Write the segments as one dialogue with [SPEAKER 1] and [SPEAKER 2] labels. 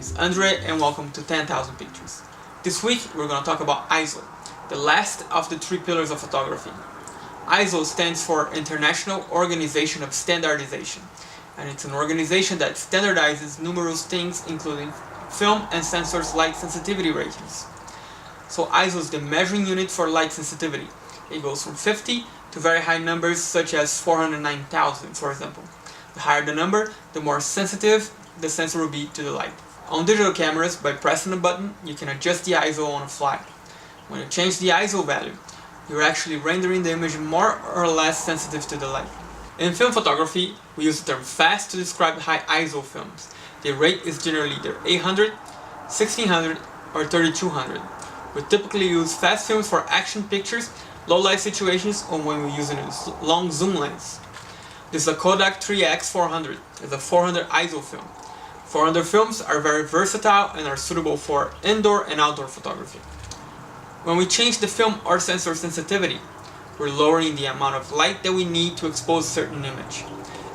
[SPEAKER 1] is Andre and welcome to 10,000 Pictures. This week we're going to talk about ISO, the last of the three pillars of photography. ISO stands for International Organization of Standardization, and it's an organization that standardizes numerous things including film and sensors light sensitivity ratings. So ISO is the measuring unit for light sensitivity. It goes from 50 to very high numbers such as 409,000 for example. The higher the number, the more sensitive the sensor will be to the light. On digital cameras, by pressing a button, you can adjust the ISO on the fly. When you change the ISO value, you're actually rendering the image more or less sensitive to the light. In film photography, we use the term fast to describe high ISO films. The rate is generally either 800, 1600 or 3200. We typically use fast films for action pictures, low light situations, or when we're using a long zoom lens. This is a Kodak 3X400. It's a 400 ISO film. 400 films are very versatile and are suitable for indoor and outdoor photography. When we change the film or sensor sensitivity, we're lowering the amount of light that we need to expose a certain image.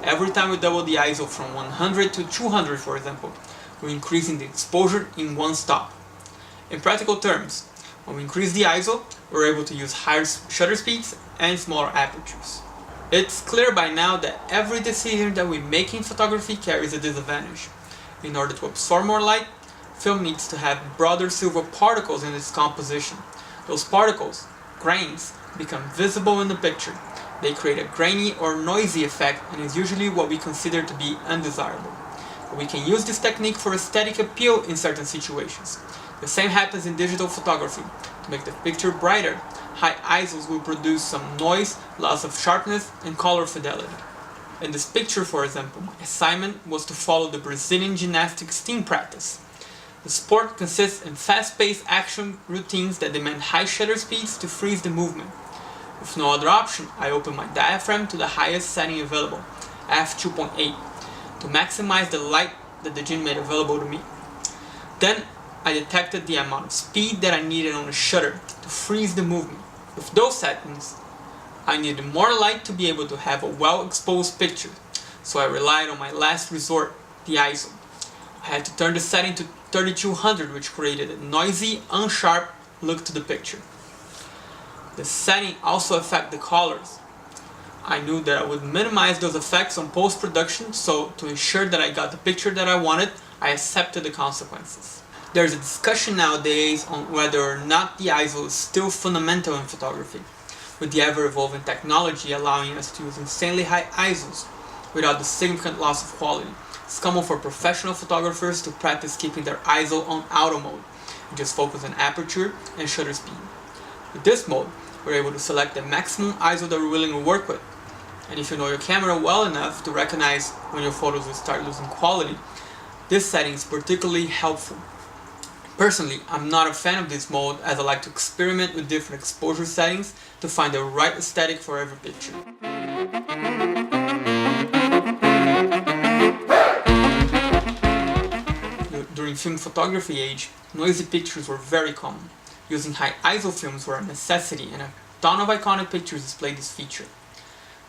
[SPEAKER 1] Every time we double the ISO from 100 to 200 for example, we're increasing the exposure in one stop. In practical terms, when we increase the ISO, we're able to use higher shutter speeds and smaller apertures. It's clear by now that every decision that we make in photography carries a disadvantage. In order to absorb more light, film needs to have broader silver particles in its composition. Those particles, grains, become visible in the picture. They create a grainy or noisy effect and is usually what we consider to be undesirable. But we can use this technique for aesthetic appeal in certain situations. The same happens in digital photography. To make the picture brighter, high ISOs will produce some noise, loss of sharpness, and color fidelity. In this picture, for example, my assignment was to follow the Brazilian gymnastics team practice. The sport consists in fast-paced action routines that demand high shutter speeds to freeze the movement. With no other option, I opened my diaphragm to the highest setting available, f2.8, to maximize the light that the gym made available to me. Then, I detected the amount of speed that I needed on the shutter to freeze the movement. With those settings, I needed more light to be able to have a well-exposed picture, so I relied on my last resort, the ISO. I had to turn the setting to 3200, which created a noisy, unsharp look to the picture. The setting also affected the colors. I knew that I would minimize those effects on post-production, so to ensure that I got the picture that I wanted, I accepted the consequences. There's a discussion nowadays on whether or not the ISO is still fundamental in photography, with the ever-evolving technology allowing us to use insanely high ISOs without the significant loss of quality. It's common for professional photographers to practice keeping their ISO on auto mode and just focus on aperture and shutter speed. With this mode, we're able to select the maximum ISO that we're willing to work with. And if you know your camera well enough to recognize when your photos will start losing quality, this setting is particularly helpful. Personally, I'm not a fan of this mode as I like to experiment with different exposure settings to find the right aesthetic for every picture. During film photography age, noisy pictures were very common. Using high ISO films were a necessity and a ton of iconic pictures display this feature.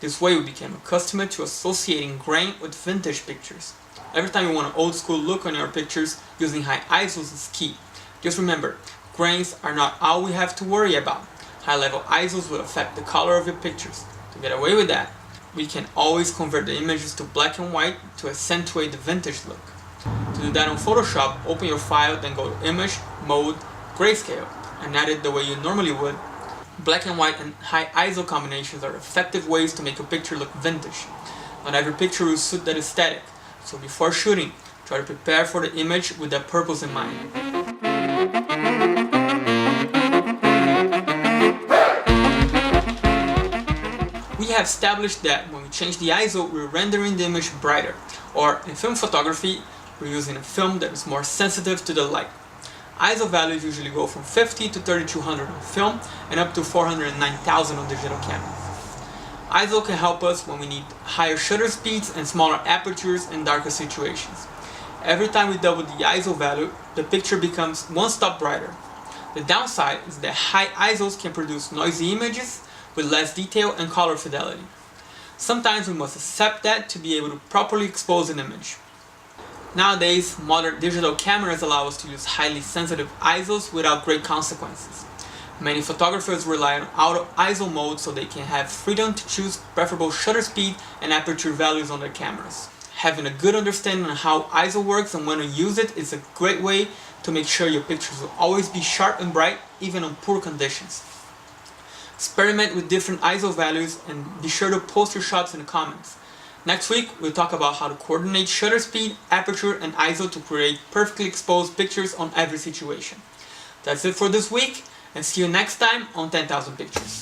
[SPEAKER 1] This way we became accustomed to associating grain with vintage pictures. Every time you want an old school look on your pictures, using high ISOs is key. Just remember, grains are not all we have to worry about. High level ISOs will affect the color of your pictures. To get away with that, we can always convert the images to black and white to accentuate the vintage look. To do that on Photoshop, open your file, then go to Image, Mode, Grayscale, and add it the way you normally would. Black and white and high ISO combinations are effective ways to make a picture look vintage. Not every picture will suit that aesthetic, so before shooting, try to prepare for the image with that purpose in mind. We have established that when we change the ISO, we're rendering the image brighter, or in film photography, we're using a film that is more sensitive to the light. ISO values usually go from 50 to 3200 on film and up to 409,000 on digital cameras. ISO can help us when we need higher shutter speeds and smaller apertures in darker situations. Every time we double the ISO value, the picture becomes one stop brighter. The downside is that high ISOs can produce noisy images with less detail and color fidelity. Sometimes we must accept that to be able to properly expose an image. Nowadays, modern digital cameras allow us to use highly sensitive ISOs without great consequences. Many photographers rely on auto ISO mode so they can have freedom to choose preferable shutter speed and aperture values on their cameras. Having a good understanding on how ISO works and when to use it is a great way to make sure your pictures will always be sharp and bright, even on poor conditions. Experiment with different ISO values and be sure to post your shots in the comments. Next week, we'll talk about how to coordinate shutter speed, aperture, and ISO to create perfectly exposed pictures on every situation. That's it for this week, and see you next time on 10,000 Pictures.